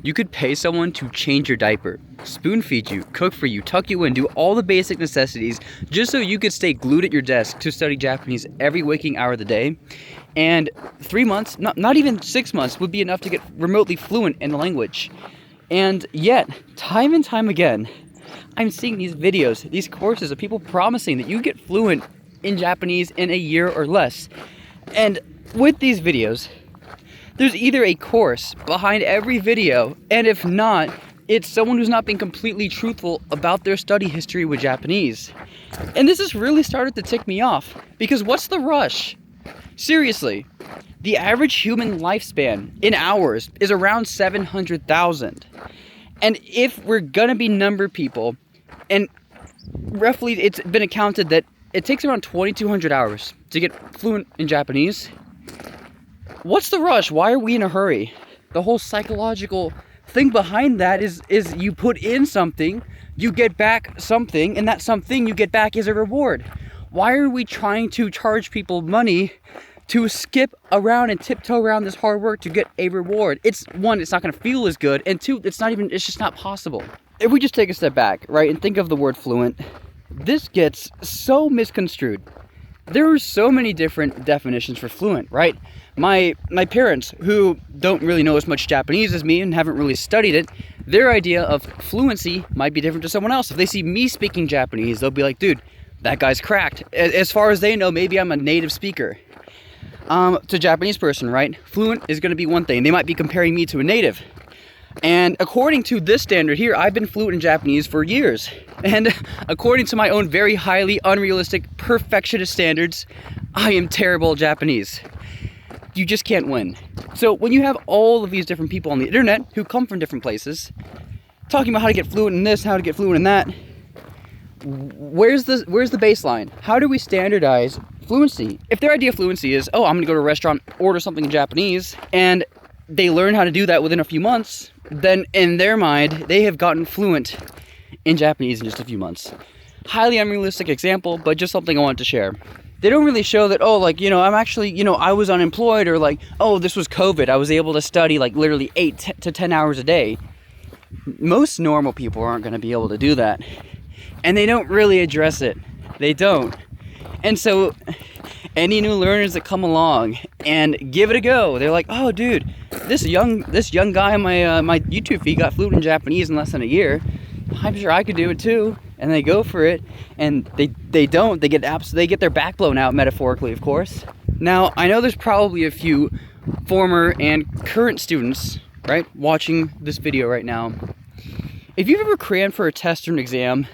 You could pay someone to change your diaper, spoon feed you, cook for you, tuck you in, do all the basic necessities just so you could stay glued at your desk to study Japanese every waking hour of the day. And 3 months, not even 6 months, would be enough to get remotely fluent in the language. And yet, time and time again, I'm seeing these videos, these courses of people promising that you get fluent in Japanese in a year or less. And with these videos, there's either a course behind every video, and if not, it's someone who's not being completely truthful about their study history with Japanese. And this has really started to tick me off, because what's the rush? Seriously, the average human lifespan in hours is around 700,000. And if we're gonna be number people, and roughly it's been accounted that it takes around 2,200 hours to get fluent in Japanese, what's the rush? Why are we in a hurry? The whole psychological thing behind that is you put in something, you get back something, and that something you get back is a reward. Why are we trying to charge people money to skip around and tiptoe around this hard work to get a reward? It's one, it's not going to feel as good, and two, it's just not possible. If we just take a step back, right, and think of the word fluent, this gets so misconstrued. There are so many different definitions for fluent, right? My parents, who don't really know as much Japanese as me and haven't really studied it, their idea of fluency might be different to someone else. If they see me speaking Japanese, they'll be like, dude, that guy's cracked. As far as they know, maybe I'm a native speaker. To a Japanese person, right? Fluent is going to be one thing. They might be comparing me to a native. And according to this standard here, I've been fluent in Japanese for years. And according to my own very highly unrealistic perfectionist standards, I am terrible at Japanese. You just can't win. So when you have all of these different people on the internet who come from different places, talking about how to get fluent in this, how to get fluent in that, where's the baseline? How do we standardize fluency? If their idea of fluency is, oh, I'm gonna go to a restaurant, order something in Japanese, and they learn how to do that within a few months, then in their mind, they have gotten fluent in Japanese in just a few months. Highly unrealistic example, but just something I wanted to share. They don't really show that, oh, like, I'm actually, I was unemployed, or like, oh, this was COVID, I was able to study like literally 8 to 10 hours a day. Most normal people aren't going to be able to do that. And they don't really address it. They don't. And so any new learners that come along and give it a go, they're like, oh, dude, this young guy on my YouTube feed got fluent in Japanese in less than a year. I'm sure I could do it too. And they go for it, and they don't. They get their back blown out, metaphorically, of course. Now, I know there's probably a few former and current students, right, watching this video right now. If you've ever crammed for a test or an exam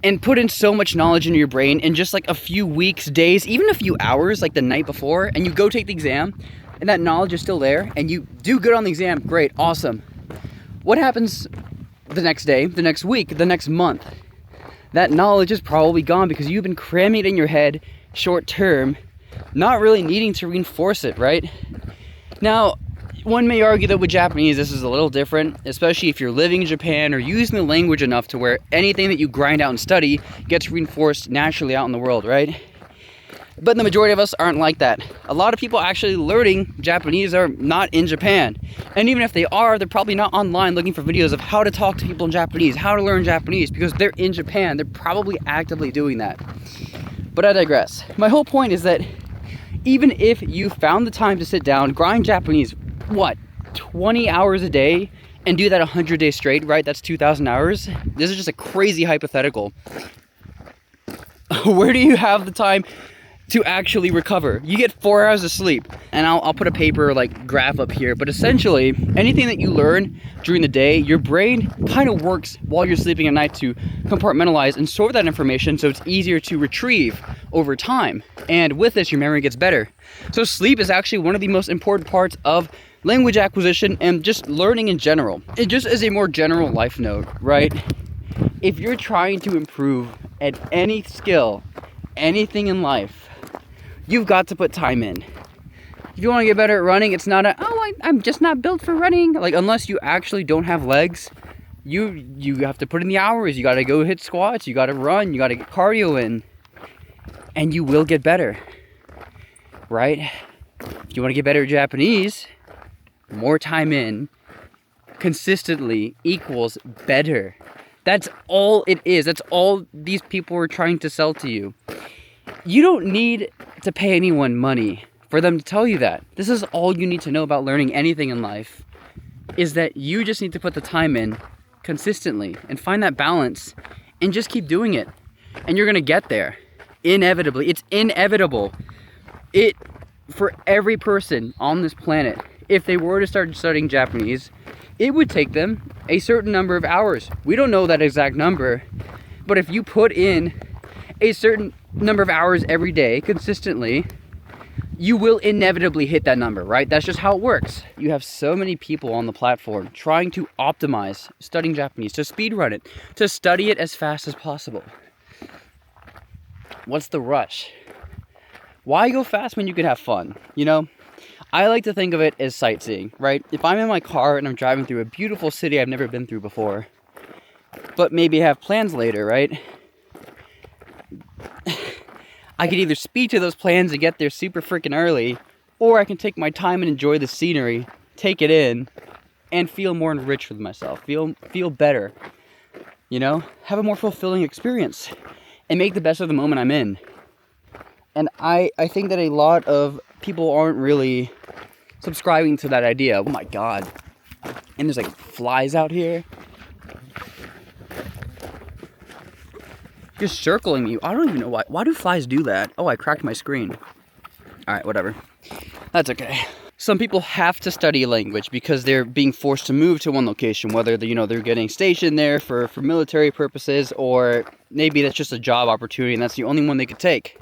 and put in so much knowledge into your brain in just like a few weeks, days, even a few hours, like the night before, and you go take the exam, and that knowledge is still there, and you do good on the exam, great, awesome. What happens the next day, the next week, the next month? That knowledge is probably gone because you've been cramming it in your head short term, not really needing to reinforce it, right? Now, one may argue that with Japanese this is a little different, especially if you're living in Japan or using the language enough to where anything that you grind out and study gets reinforced naturally out in the world, right? But the majority of us aren't like that. A lot of people actually learning Japanese are not in Japan. And even if they are, they're probably not online looking for videos of how to talk to people in Japanese, how to learn Japanese, because they're in Japan. They're probably actively doing that. But I digress. My whole point is that even if you found the time to sit down, grind Japanese, 20 hours a day, and do that 100 days straight, right? That's 2,000 hours. This is just a crazy hypothetical. Where do you have the time to actually recover? You get 4 hours of sleep, and I'll put a paper like graph up here, but essentially anything that you learn during the day, your brain kind of works while you're sleeping at night to compartmentalize and store that information so it's easier to retrieve over time, and with this your memory gets better. So sleep is actually one of the most important parts of language acquisition and just learning in general. It just as a more general life note, right? If you're trying to improve at any skill, anything in life, you've got to put time in. If you want to get better at running, it's not I'm just not built for running. Like, unless you actually don't have legs, you have to put in the hours. You got to go hit squats, you got to run, you got to get cardio in, and you will get better, right? If you want to get better at Japanese, more time in, consistently equals better. That's all it is. That's all these people are trying to sell to you. You don't need to pay anyone money for them to tell you that. This is all you need to know about learning anything in life, is that you just need to put the time in consistently and find that balance and just keep doing it. And you're gonna get there. Inevitably. It's inevitable. For every person on this planet, if they were to start studying Japanese, it would take them a certain number of hours. We don't know that exact number, but if you put in a certain number of hours every day consistently, you will inevitably hit that number, right? That's just how it works. You have so many people on the platform trying to optimize studying Japanese, to speedrun it, to study it as fast as possible. What's the rush? Why go fast when you could have fun? You know, I like to think of it as sightseeing, right? If I'm in my car and I'm driving through a beautiful city I've never been through before, but maybe have plans later, right? I could either speed to those plans and get there super freaking early, or I can take my time and enjoy the scenery, take it in, and feel more enriched with myself, feel better, you know? Have a more fulfilling experience, and make the best of the moment I'm in. And I think that a lot of people aren't really subscribing to that idea. Oh my god. And there's like flies out here. Just circling me. I don't even know why. Why do flies do that? Oh, I cracked my screen. Alright, whatever. That's okay. Some people have to study a language because they're being forced to move to one location, whether they're getting stationed there for military purposes, or maybe that's just a job opportunity and that's the only one they could take.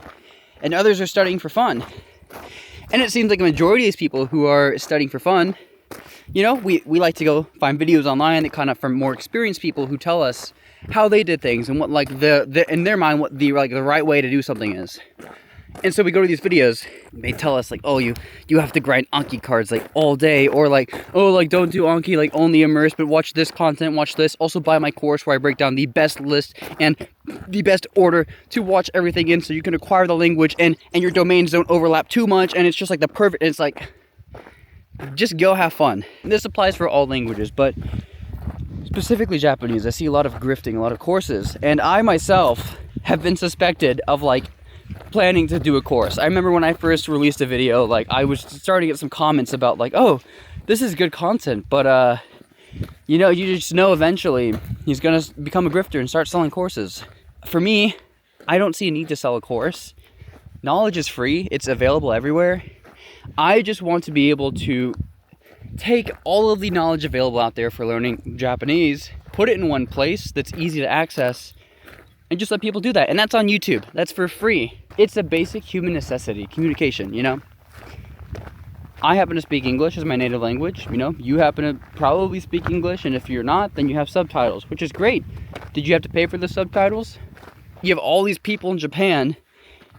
And others are studying for fun. And it seems like a majority of these people who are studying for fun, you know, we like to go find videos online that kind of from more experienced people who tell us how they did things and what like in their mind what the right way to do something is. And so we go to these videos, they tell us like, oh, you have to grind Anki cards like all day, or like, oh, like don't do Anki, like only immerse, but watch this content, watch this. Also buy my course where I break down the best list and the best order to watch everything in so you can acquire the language and your domains don't overlap too much, and it's just like the perfect, it's like, just go have fun. And this applies for all languages, but specifically Japanese. I see a lot of grifting, a lot of courses, and I myself have been suspected of like planning to do a course. I remember when I first released a video, like I was starting to get some comments about like, oh, this is good content, but you know, you just know eventually he's gonna become a grifter and start selling courses. For me, I don't see a need to sell a course. Knowledge is free, it's available everywhere. I just want to be able to take all of the knowledge available out there for learning Japanese, put it in one place that's easy to access, and just let people do that. And that's on YouTube. That's for free. It's a basic human necessity, communication, you know? I happen to speak English as my native language, you know? You happen to probably speak English, and if you're not, then you have subtitles, which is great. Did you have to pay for the subtitles? You have all these people in Japan,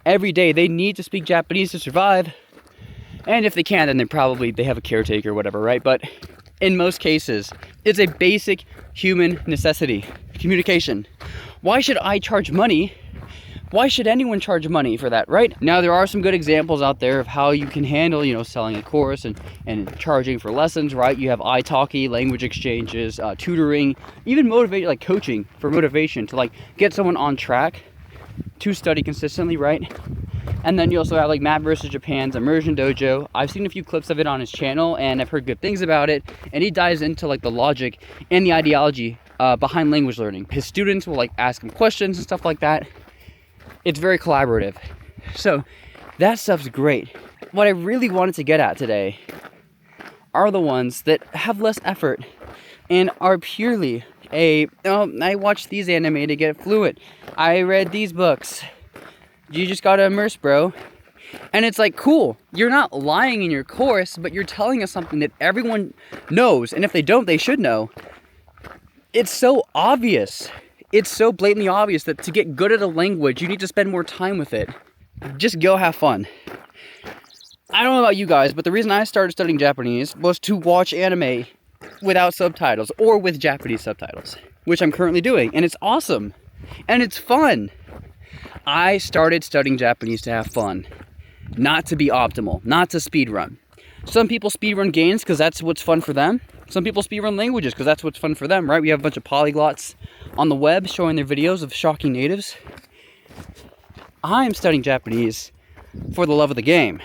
every day, they need to speak Japanese to survive. And if they can't, then they have a caretaker or whatever, right? But in most cases, it's a basic human necessity, communication. Why should I charge money? Why should anyone charge money for that, right? Now, there are some good examples out there of how you can handle, you know, selling a course and charging for lessons, right? You have italki, language exchanges, tutoring, even motivate, like coaching for motivation to like get someone on track to study consistently, right? And then you also have like Matt versus Japan's Immersion Dojo. I've seen a few clips of it on his channel and I've heard good things about it. And he dives into like the logic and the ideology behind language learning. His students will like ask him questions and stuff like that. It's very collaborative. So that stuff's great. What I really wanted to get at today are the ones that have less effort and are purely I watched these anime to get fluent. I read these books. You just gotta immerse, bro. And it's like, cool, you're not lying in your course, but you're telling us something that everyone knows, and if they don't, they should know. It's so obvious. It's so blatantly obvious that to get good at a language, you need to spend more time with it. Just go have fun. I don't know about you guys, but the reason I started studying Japanese was to watch anime without subtitles, or with Japanese subtitles, which I'm currently doing, and it's awesome, and it's fun. I started studying Japanese to have fun, not to be optimal, not to speedrun. Some people speedrun games because that's what's fun for them. Some people speedrun languages because that's what's fun for them, right? We have a bunch of polyglots on the web showing their videos of shocking natives. I'm studying Japanese for the love of the game.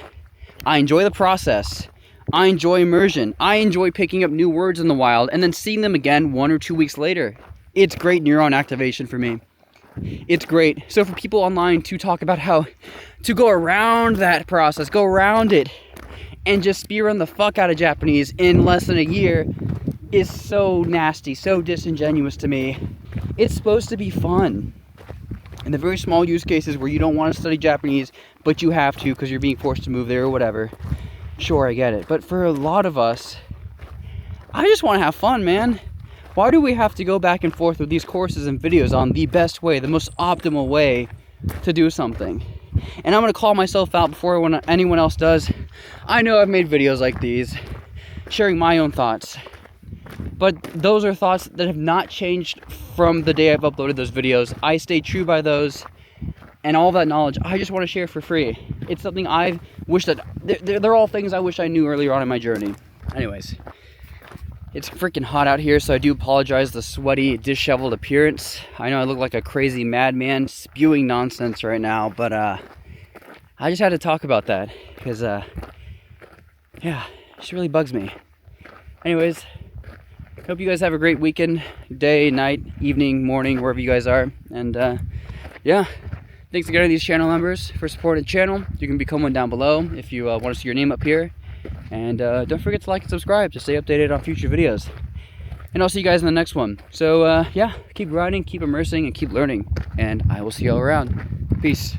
I enjoy the process. I enjoy immersion. I enjoy picking up new words in the wild and then seeing them again 1 or 2 weeks later. It's great neuron activation for me. It's great. So for people online to talk about how to go around that process, go around it, and just speedrun the fuck out of Japanese in less than a year is so nasty, so disingenuous to me. It's supposed to be fun. In the very small use cases where you don't want to study Japanese, but you have to because you're being forced to move there or whatever, sure, I get it. But for a lot of us, I just want to have fun, man. Why do we have to go back and forth with these courses and videos on the best way, the most optimal way to do something? And I'm going to call myself out before anyone else does. I know I've made videos like these, sharing my own thoughts. But those are thoughts that have not changed from the day I've uploaded those videos. I stay true by those. And all that knowledge, I just want to share for free. It's something I wish that... They're all things I wish I knew earlier on in my journey. Anyways. It's freaking hot out here, so I do apologize the sweaty, disheveled appearance. I know I look like a crazy madman spewing nonsense right now, but I just had to talk about that because, yeah, it just really bugs me. Anyways, hope you guys have a great weekend, day, night, evening, morning, wherever you guys are. And, yeah, thanks again to these channel members for supporting the channel. You can become one down below if you want to see your name up here. And don't forget to like and subscribe to stay updated on future videos. And I'll see you guys in the next one. So, yeah, keep grinding, keep immersing, and keep learning. And I will see you all around. Peace.